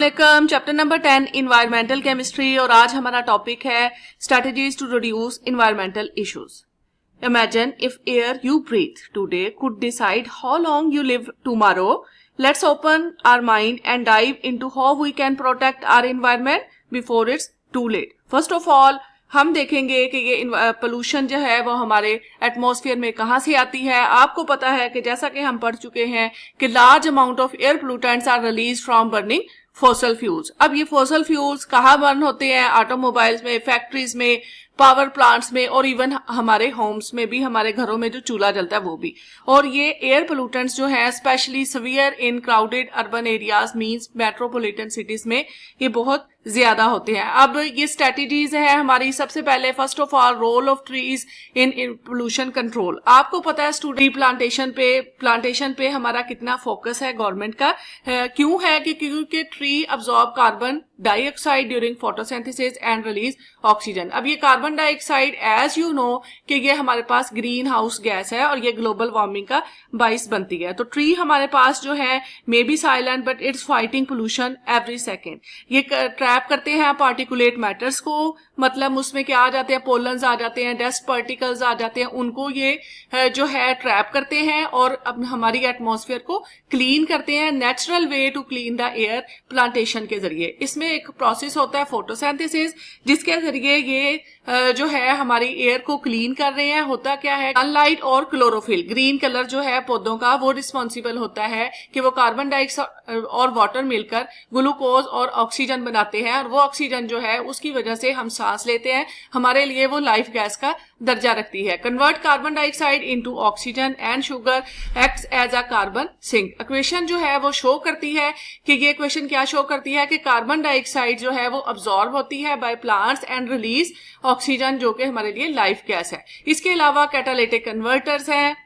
Welcome chapter number 10 environmental chemistry और आज हमारा टॉपिक है strategies to reduce environmental issues. Imagine if air you breathe today could decide how long you live tomorrow. Let's open our mind and dive into how we can protect our environment before it's too late. First of all हम देखेंगे कि ये pollution जो है वो हमारे atmosphere में कहाँ से आती है। आपको पता है कि जैसा कि हम पढ़ चुके हैं कि large amount of air pollutants are release from burning fossil fuels. अब ये फॉसल फ्यूल्स कहाँ बर्न होते हैं? ऑटोमोबाइल्स में, फैक्ट्रीज में, पावर प्लांट्स में और इवन हमारे होम्स में भी, हमारे घरों में जो चूल्हा जलता है वो भी। और ये एयर पोल्यूटेंट्स जो है स्पेशली सीवियर इन crowded urban areas means metropolitan cities में ये बहुत ज्यादा होते हैं। अब ये स्ट्रेटजीज है हमारी। सबसे पहले first of all role of trees in pollution control. आपको पता है स्टूडेंट प्लांटेशन पे हमारा कितना फोकस है गवर्नमेंट का। क्यों है? क्योंकि tree absorb carbon dioxide during photosynthesis and release oxygen. अब ये carbon dioxide as you know कि ये हमारे पास ग्रीन हाउस गैस है और ये ग्लोबल वार्मिंग का बाइस बनती है। तो ट्री हमारे पास जो है may be silent but it's fighting pollution every second. ये ट्रैप करते हैं पार्टिकुलेट मैटर्स को, मतलब उसमें क्या आ जाते हैं, पोलन्स आ जाते हैं, डस्ट पार्टिकल्स आ जाते हैं, उनको ये जो है ट्रैप करते हैं और अब हमारी एटमॉस्फेयर को क्लीन करते हैं। Natural way to clean the air plantation के जरिए। इसमें एक प्रोसेस होता है फोटोसिंथेसिस जिसके जरिए ये जो है हमारी एयर को क्लीन कर रहे हैं। होता क्या है, सनलाइट और क्लोरोफिल, ग्रीन कलर जो है पौधों का, वो रिस्पॉन्सिबल होता है कि वो कार्बन डाइऑक्साइड और वाटर मिलकर ग्लूकोज और ऑक्सीजन बनाते हैं और वो ऑक्सीजन जो है उसकी वजह से हम सांस लेते हैं। हमारे लिए वो लाइफ गैस का दर्जा रखती है। Convert carbon dioxide into oxygen and sugar acts as a carbon sink. Equation जो है वो शो करती है कि ये इक्वेशन क्या शो करती है कि कार्बन डाइऑक्साइड जो है वो अब्सॉर्ब होती है by plants and release oxygen जो कि हमारे लिए लाइफ गैस है। इसके अलावा कैटालिटिक कन्वर्टर्स हैं।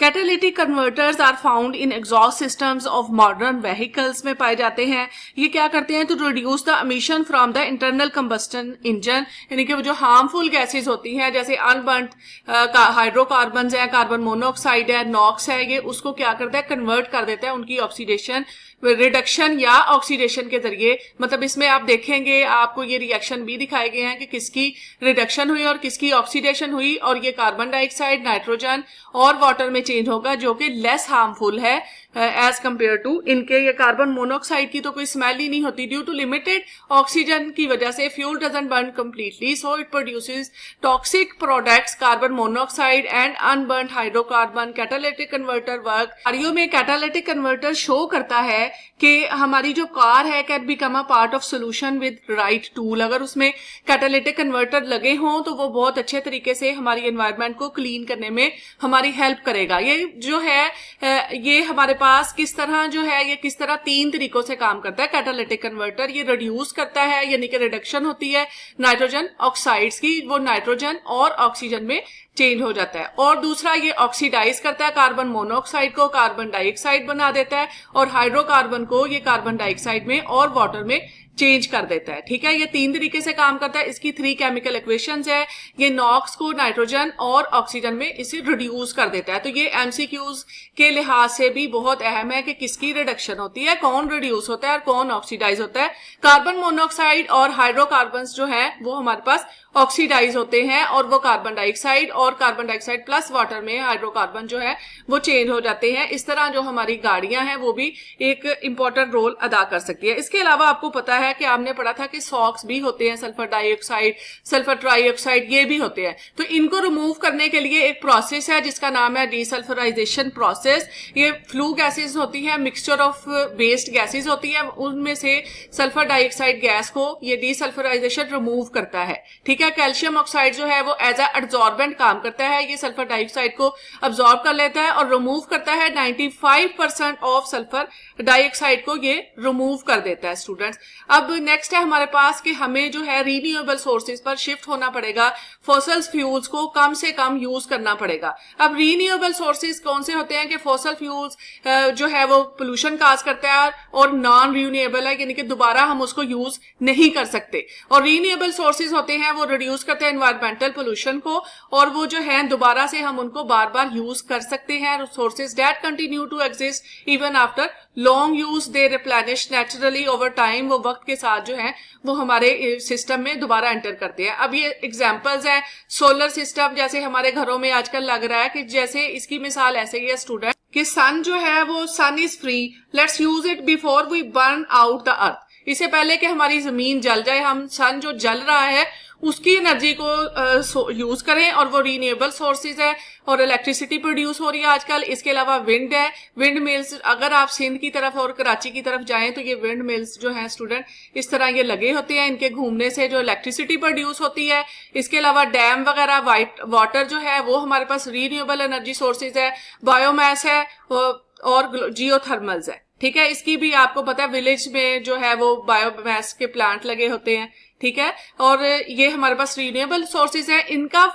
Catalytic converters are found in exhaust systems of modern vehicles में पाए जाते हैं। ये क्या करते हैं? To reduce the emission from the internal combustion engine, यानी कि वो जो हार्मफुल गैसेस होती हैं जैसे अनबर्न्ड हाइड्रोकार्बन है, कार्बन मोनोऑक्साइड है, नॉक्स है, ये उसको क्या करता है, कन्वर्ट कर देता है उनकी ऑक्सीडेशन रिडक्शन या ऑक्सीडेशन के जरिए। मतलब इसमें आप देखेंगे आपको ये रिएक्शन भी दिखाए गए हैं कि किसकी रिडक्शन हुई और किसकी ऑक्सीडेशन हुई, और ये कार्बन डाइऑक्साइड, नाइट्रोजन और वाटर में चेंज होगा जो कि लेस हार्मफुल है एज कंपेयर टू इनके। ये कार्बन मोनोऑक्साइड की तो कोई स्मेल ही नहीं होती ड्यू टू लिमिटेड ऑक्सीजन की वजह से fuel doesn't burn completely so it produces toxic products carbon monoxide and unburned hydrocarbon. Catalytic converter work गाड़ियों में कैटालिटिक कन्वर्टर शो करता है कि हमारी जो कार है can become a part of solution with right tool. अगर उसमें कैटालिटिक कन्वर्टर लगे हों तो वो बहुत अच्छे तरीके से हमारी एनवायरनमेंट को क्लीन करने में हमारी हेल्प करेगा। ये जो है ये हमारे पास किस तरह जो है ये किस तरह तीन तरीकों से काम करता है कैटालिटिक कन्वर्टर। ये रिड्यूस करता है यानी कि रिडक्शन होती है नाइट्रोजन ऑक्साइड्स की, वो नाइट्रोजन और ऑक्सीजन में चेंज हो जाता है। और दूसरा ये ऑक्सीडाइज करता है कार्बन मोनोऑक्साइड को, कार्बन डाइऑक्साइड बना देता है, और हाइड्रोकार्बन को ये कार्बन डाइऑक्साइड में और वाटर में चेंज कर देता है। ठीक है, ये तीन तरीके से काम करता है। इसकी 3 केमिकल इक्वेशंस है। ये नॉक्स को नाइट्रोजन और ऑक्सीजन में इसे रिड्यूस कर देता है। तो ये एमसीक्यूज के लिहाज से भी बहुत अहम है कि किसकी रिडक्शन होती है, कौन रिड्यूस होता है और कौन ऑक्सीडाइज होता है। कार्बन मोनोऑक्साइड और हाइड्रोकार्बन्स जो है वो हमारे पास ऑक्सीडाइज होते हैं और वो कार्बन डाइऑक्साइड और कार्बन डाइऑक्साइड प्लस वाटर में हाइड्रोकार्बन जो है वो चेंज हो जाते हैं। इस तरह जो हमारी गाड़ियां हैं वो भी एक इंपॉर्टेंट रोल अदा कर सकती है। इसके अलावा आपको पता है कि आपने पढ़ा था कि सॉक्स भी होते हैं, सल्फर डाइऑक्साइड, सल्फर ट्राइऑक्साइड, ये भी होते हैं। तो इनको रिमूव करने के लिए एक प्रोसेस है जिसका नाम है डीसल्फराइजेशन प्रोसेस। ये फ्लू गैसेस होती है, मिक्सचर ऑफ वेस्ट गैसेस होती है, उनमें से सल्फर डाइऑक्साइड गैस को ये डीसल्फराइजेशन रिमूव करता है। ठीक है, कैल्शियम ऑक्साइड जो है वो एज अ एब्जॉर्बेंट काम करता है। ये सल्फर डाइऑक्साइड को अब्सॉर्ब कर लेता है और रिमूव करता है। 95% ऑफ सल्फर डाइऑक्साइड को ये रिमूव कर देता है स्टूडेंट्स। अब नेक्स्ट है हमारे पास कि हमें जो है रीन्यूएबल सोर्सेज पर शिफ्ट होना पड़ेगा, फॉसल फ्यूल्स को कम से कम यूज करना पड़ेगा। अब रीन्यूएबल सोर्सेज कौन से होते हैं कि फॉसल फ्यूल्स जो है वो पोल्यूशन काज करता है और नॉन रीन्यूएबल है यानी कि दोबारा हम उसको यूज नहीं कर सकते। और रीन्यूएबल सोर्सेज होते हैं वो रिड्यूस करते हैं एनवायरमेंटल पोल्यूशन को, और वो जो है दोबारा से हम उनको बार बार यूज कर सकते हैं। Resources that continue to exist even after long use, they replenish naturally over time, वो वक्त के साथ जो है वो हमारे सिस्टम में दोबारा एंटर करते हैं। अब ये एग्जांपल्स हैं सोलर सिस्टम, जैसे हमारे घरों में आजकल लग रहा है कि जैसे इसकी मिसाल ऐसे ही है स्टूडेंट कि सन जो है वो sun is free, let's use it before we burn out the earth. इससे पहले कि हमारी जमीन जल जाए, हम सन जो जल रहा है उसकी एनर्जी को यूज करें, और वो रीन्यूएबल सोर्सेज है और इलेक्ट्रिसिटी प्रोड्यूस हो रही है आजकल। इसके अलावा विंड है, विंड मिल्स, अगर आप सिंध की तरफ और कराची की तरफ जाएं तो ये विंड मिल्स जो हैं स्टूडेंट इस तरह ये लगे होते हैं, इनके घूमने से जो इलेक्ट्रिसिटी प्रोड्यूस होती है। इसके अलावा डैम वगैरह, वाटर जो है वो हमारे पास रीन्यूएबल एनर्जी सोर्सेज है, बायोमास है और जियोथर्मल्स है। ठीक है, इसकी भी आपको पता है विलेज में जो है वो बायोमास के प्लांट लगे होते हैं। ठीक है, और ये हमारे पास रीन्यूएबल सोर्सेज है। इनका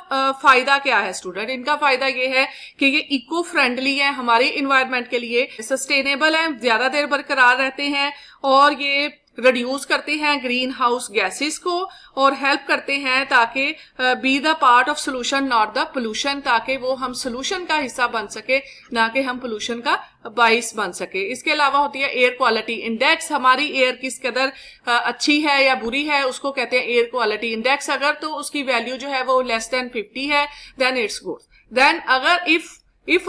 फायदा क्या है स्टूडेंट? इनका फायदा ये है कि ये इको फ्रेंडली है, हमारे इन्वायरमेंट के लिए सस्टेनेबल है, ज्यादा देर बरकरार रहते हैं, और ये रिड्यूस करते हैं ग्रीन हाउस गैसेस को और हेल्प करते हैं ताकि be the part of solution not the pollution, ताकि वो हम सोल्यूशन का हिस्सा बन सके ना कि हम पोल्यूशन का बाइस बन सके। इसके अलावा होती है एयर क्वालिटी इंडेक्स, हमारी एयर किस कदर अच्छी है या बुरी है उसको कहते हैं एयर क्वालिटी इंडेक्स। अगर तो उसकी वैल्यू जो है वो लेस देन 50 है देन इट्स गुड, देन अगर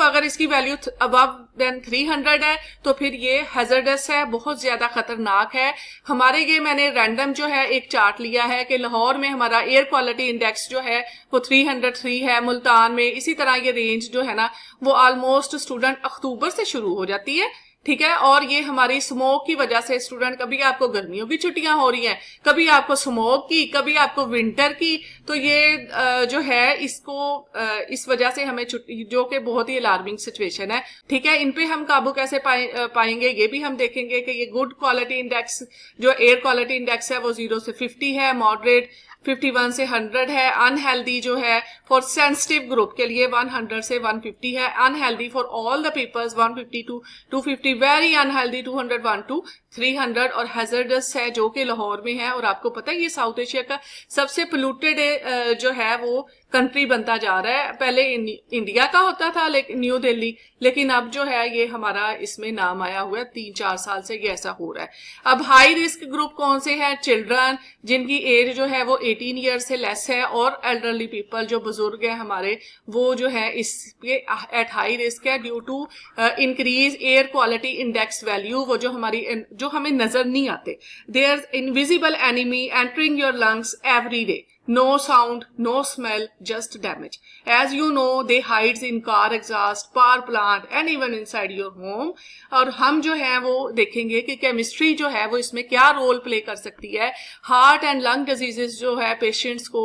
अगर इसकी वैल्यू अबव देन 300 है तो फिर ये हैजर्डस है, बहुत ज्यादा खतरनाक है। हमारे ये मैंने रैंडम जो है एक चार्ट लिया है कि लाहौर में हमारा एयर क्वालिटी इंडेक्स जो है वो 303 है, मुल्तान में इसी तरह ये रेंज जो है ना वो ऑलमोस्ट स्टूडेंट अक्टूबर से शुरू हो जाती है। ठीक है, और ये हमारी स्मोक की वजह से स्टूडेंट, कभी आपको गर्मियों की छुट्टियां हो रही हैं, कभी आपको स्मोक की, कभी आपको विंटर की, तो ये जो है इसको इस वजह से हमें छुट्टी, जो कि बहुत ही अलार्मिंग सिचुएशन है। ठीक है, इन पे हम काबू कैसे पाएंगे ये भी हम देखेंगे कि ये गुड क्वालिटी इंडेक्स जो एयर क्वालिटी इंडेक्स है वो 0 से 50 है, मॉडरेट 51 से 100 है, अनहेल्दी जो है फॉर सेंसिटिव ग्रुप के लिए 100 से 150 है, unhealthy for all the peoples 150 to 250, very unhealthy 201 to 300, और हैजर्डस है जो कि लाहौर में है। और आपको पता है ये साउथ एशिया का सबसे पोल्यूटेड जो है वो कंट्री बनता जा रहा है। पहले इंडिया का होता था लेकिन न्यू दिल्ली, लेकिन अब जो है ये हमारा इसमें नाम आया हुआ है, 3-4 साल से ये ऐसा हो रहा है। अब हाई रिस्क ग्रुप कौन से हैं? चिल्ड्रन जिनकी एज जो है वो 18 ईयर से लेस है, और एल्डरली पीपल जो बुजुर्ग है हमारे वो जो है इसके एट हाई रिस्क है due to increase air quality index value, वो जो हमारी जो हमें नजर नहीं आते। They're invisible enemy entering your lungs every day, no sound, no smell, just damage. As you know, they hides in car exhaust, power plant and even inside your home. और हम जो है वो देखेंगे कि केमिस्ट्री जो है वो इसमें क्या रोल प्ले कर सकती है। हार्ट एंड लंग डिजीजेस जो है पेशेंट्स को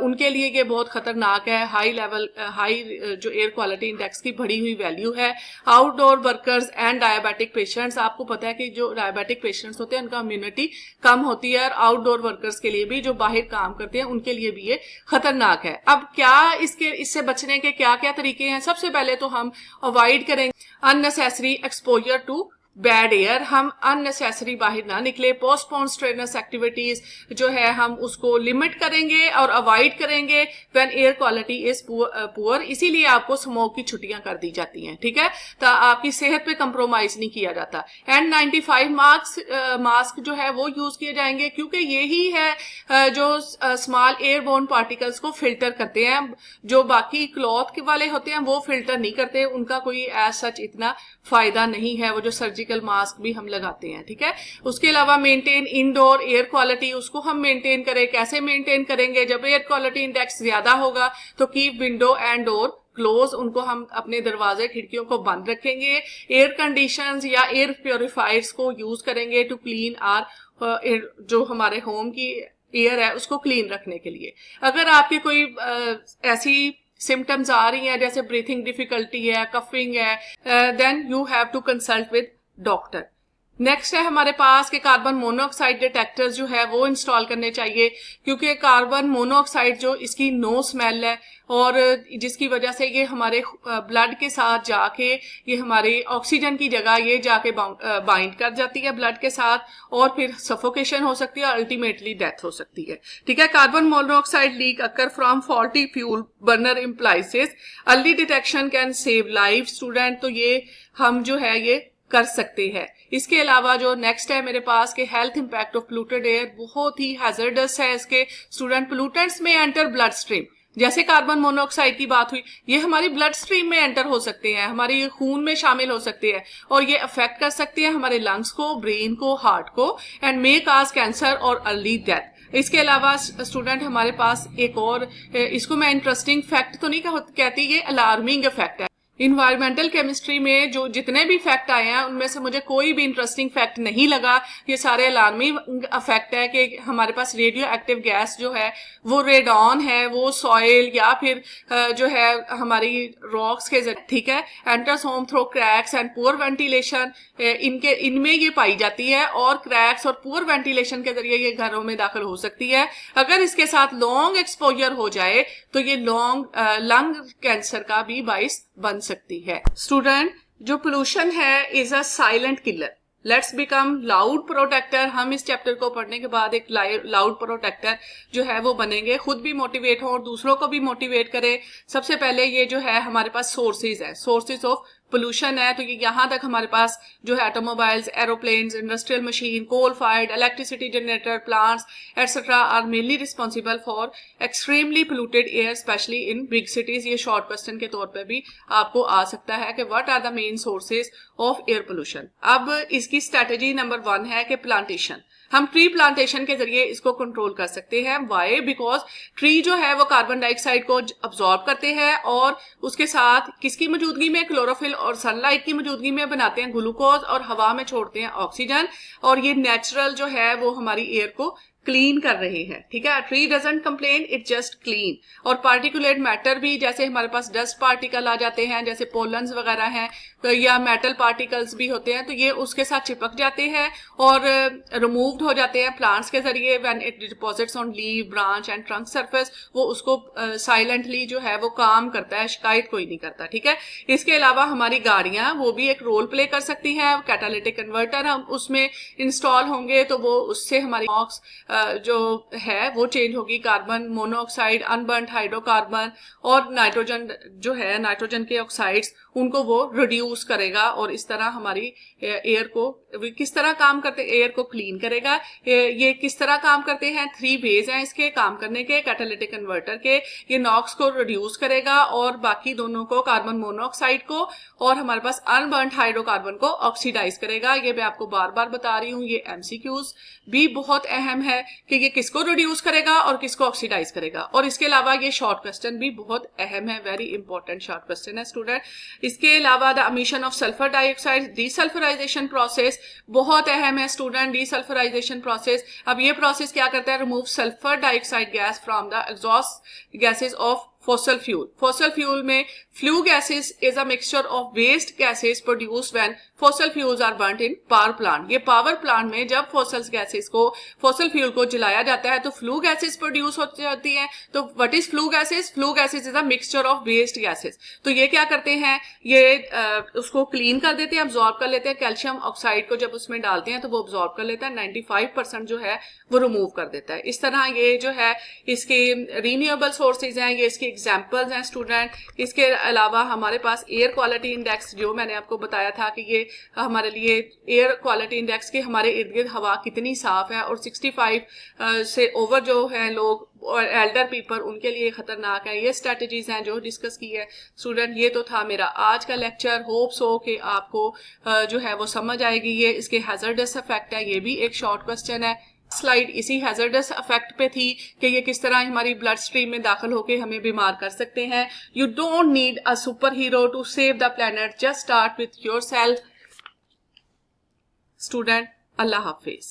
उनके लिए ये बहुत खतरनाक है। हाई जो एयर क्वालिटी इंडेक्स की बढ़ी हुई वैल्यू है। Outdoor workers and diabetic patients, आपको पता है कि जो डायबिटिक पेशेंट्स होते हैं उनका इम्यूनिटी कम होती है, और आउटडोर वर्कर्स के लिए भी जो बाहर काम करते हैं उनके लिए भी ये खतरनाक है। अब क्या इससे बचने के क्या क्या तरीके हैं? सबसे पहले तो हम अवॉइड करेंगे unnecessary exposure to bad air, हम अननेसेसरी बाहर ना निकले। पोस्टपोन स्ट्रेनस एक्टिविटीज जो है हम उसको लिमिट करेंगे और अवॉइड करेंगे when air quality is poor. इसीलिए आपको स्मोक की छुट्टियां कर दी जाती हैं। ठीक है, तो आपकी सेहत पे कंप्रोमाइज नहीं किया जाता। N95 मास्क जो है वो यूज किए जाएंगे, क्योंकि यही है जो स्मॉल एयरबोर्न पार्टिकल्स को फिल्टर करते हैं। जो बाकी क्लॉथ वाले होते हैं वो फिल्टर नहीं करते, उनका कोई एज सच इतना फायदा नहीं है, वो जो सर्जिकल मास्क भी हम लगाते हैं। ठीक है, उसके अलावा मेंटेन इंडोर एयर क्वालिटी, उसको हम मेंटेन करें। कैसे मेंटेन करेंगे? जब एयर क्वालिटी इंडेक्स ज्यादा होगा तो keep window and door close, उनको हम अपने दरवाजे खिड़कियों को बंद रखेंगे। एयर कंडीशंस या एयर प्योरीफायर्स को यूज करेंगे टू क्लीन आर जो हमारे होम की एयर है उसको क्लीन रखने के लिए। अगर आपकी कोई ऐसी सिम्टम्स आ रही हैं जैसे ब्रीथिंग डिफिकल्टी है, कफिंग है, then you have to consult with doctor. Next है हमारे पास कि कार्बन मोनोऑक्साइड डिटेक्टर्स जो है वो इंस्टॉल करने चाहिए, क्योंकि कार्बन मोनोऑक्साइड जो इसकी नो स्मेल है और जिसकी वजह से ये हमारे ब्लड के साथ जाके ये हमारी ऑक्सीजन की जगह ये जाके बाइंड कर जाती है ब्लड के साथ और फिर सफोकेशन हो सकती है और अल्टीमेटली डेथ हो सकती है। ठीक है, carbon monoxide leak occur from faulty fuel burner implies early detection can save life. Student, तो ये हम जो है ये कर सकते हैं। इसके अलावा जो नेक्स्ट है मेरे पास के health impact of polluted air बहुत ही हैजर्डस है इसके। स्टूडेंट, पोल्यूटेंट्स में एंटर ब्लड स्ट्रीम, जैसे कार्बन मोनोऑक्साइड की बात हुई, ये हमारी ब्लड स्ट्रीम में एंटर हो सकते हैं, हमारी खून में शामिल हो सकते हैं और ये अफेक्ट कर सकते हैं हमारे लंग्स को, ब्रेन को, हार्ट को एंड मे काज कैंसर और अर्ली डेथ। इसके अलावा स्टूडेंट हमारे पास एक और, इसको मैं इंटरेस्टिंग फैक्ट तो नहीं कहती, ये अलार्मिंग इफेक्ट है। इन्वायरमेंटल केमिस्ट्री में जो जितने भी फैक्ट आए हैं उनमें से मुझे कोई भी इंटरेस्टिंग फैक्ट नहीं लगा। ये सारे अलार्मिंग फैक्ट है कि हमारे पास रेडियो एक्टिव गैस जो है वो रेडॉन है, वो सॉइल या फिर जो है हमारी रॉक्स के जरिए, ठीक है, enters home through cracks and poor ventilation, इनमें ये पाई जाती है और क्रैक्स और पुअर वेंटिलेशन के जरिए ये घरों में दाखिल हो सकती है। अगर इसके साथ लॉन्ग एक्सपोजर हो जाए तो ये लंग कैंसर का भी बाइस बन सकती है। स्टूडेंट, जो पोल्यूशन है is a silent killer, let's become loud protector. हम इस चैप्टर को पढ़ने के बाद एक लाउड प्रोटेक्टर जो है वो बनेंगे, खुद भी मोटिवेट हो और दूसरों को भी मोटिवेट करें। सबसे पहले ये जो है हमारे पास सोर्सेज है, सोर्सेज ऑफ पोल्यूशन है, तो ये यहाँ तक हमारे पास जो है automobiles, aeroplanes, industrial machine, coal fired, electricity generator plants etcetera are mainly responsible for extremely polluted air specially in big cities. ये शॉर्ट क्वेश्चन के तौर पे भी आपको आ सकता है कि what are the main sources of air pollution. अब इसकी स्ट्रेटेजी नंबर 1 है कि प्लांटेशन। हम ट्री प्लांटेशन के जरिए इसको कंट्रोल कर सकते हैं। वाई? बिकॉज ट्री जो है वो कार्बन डाइऑक्साइड को अब्सॉर्ब करते हैं और उसके साथ किसकी मौजूदगी में, क्लोरोफिल और सनलाइट की मौजूदगी में बनाते हैं ग्लूकोज और हवा में छोड़ते हैं ऑक्सीजन, और ये नेचुरल जो है वो हमारी एयर को क्लीन कर रहे हैं। ठीक है, tree doesn't complain, it just clean. और पार्टिकुलेट मैटर भी, जैसे हमारे पास डस्ट पार्टिकल आ जाते हैं, जैसे पोलन्स वगैरह हैं या मेटल पार्टिकल्स भी होते हैं, तो ये उसके साथ चिपक जाते हैं और रिमूव्ड हो जाते हैं प्लांट्स के जरिए। When it deposits on leave, branch and trunk surface, वो उसको साइलेंटली जो है वो काम करता है, शिकायत कोई नहीं करता। ठीक है, इसके अलावा हमारी गाड़ियां वो भी एक रोल प्ले कर सकती हैं। कैटालिटिक कन्वर्टर हम उसमें इंस्टॉल होंगे तो वो उससे हमारी ऑक्स जो है वो चेंज होगी, कार्बन मोनोऑक्साइड, अनबर्न्ड हाइड्रोकार्बन और नाइट्रोजन जो है, नाइट्रोजन के ऑक्साइड्स, उनको वो रिड्यूस करेगा और इस तरह हमारी एयर को किस तरह काम करते, एयर को क्लीन करेगा। ये किस तरह काम करते हैं? 3 वेज हैं इसके काम करने के, कैटालिटिक कन्वर्टर के। ये नॉक्स को रिड्यूस करेगा और बाकी दोनों को, कार्बन मोनोऑक्साइड को और हमारे पास अनबर्न्ड हाइड्रोकार्बन को ऑक्सीडाइज करेगा। ये मैं आपको बार बार बता रही हूँ, ये एमसीक्यूज भी बहुत अहम है कि ये किसको रिड्यूस करेगा और किसको ऑक्सीडाइज करेगा। और इसके अलावा ये शॉर्ट क्वेश्चन भी बहुत अहम है, वेरी इंपॉर्टेंट शॉर्ट क्वेश्चन है स्टूडेंट। इसके अलावा the emission of sulphur dioxide, desulphurisation process बहुत अहम है स्टूडेंट, डीसल्फराइजेशन प्रोसेस। अब ये प्रोसेस क्या करता है? Remove sulphur dioxide gas from the exhaust gases of fossil fuel. Fossil fuel में flue gases is a mixture of waste gases produced when fossil fuels are burnt in power plant. ये power plant में जब fossil gases को, fossil fuel को जलाया जाता है तो flue gases produce हो जाती हैं। तो what is flue gases? Flue gases is a mixture of waste gases. तो ये क्या करते हैं? ये उसको clean कर देते हैं, absorb कर लेते हैं। कैल्शियम ऑक्साइड को जब उसमें डालते हैं तो वो absorb कर लेता है, 95% जो है वो रिमूव कर देता है। इस तरह ये जो है इसके रिन्यूएबल सोर्सेज हैं, ये इसके एग्जाम्पल्स हैं स्टूडेंट। इसके अलावा हमारे पास एयर क्वालिटी इंडेक्स, जो मैंने आपको बताया था कि ये हमारे लिए एयर क्वालिटी इंडेक्स की हमारे इर्द गिर्द हवा कितनी साफ है और 65 से ओवर जो है लोग और एल्डर पीपल, उनके लिए खतरनाक है। ये स्ट्रेटजीज हैं जो डिस्कस की है स्टूडेंट। ये तो था मेरा आज का लेक्चर, होप सो कि आपको जो है वो समझ आएगी। ये इसके हैजर्डस इफेक्ट है, ये भी एक शॉर्ट क्वेश्चन है। स्लाइड इसी हैजर्डस इफेक्ट पे थी कि ये किस तरह हमारी ब्लड स्ट्रीम में दाखिल होकर हमें बीमार कर सकते हैं। You don't need a super hero to save the planet, just start with yourself student. अल्लाह हाफिज।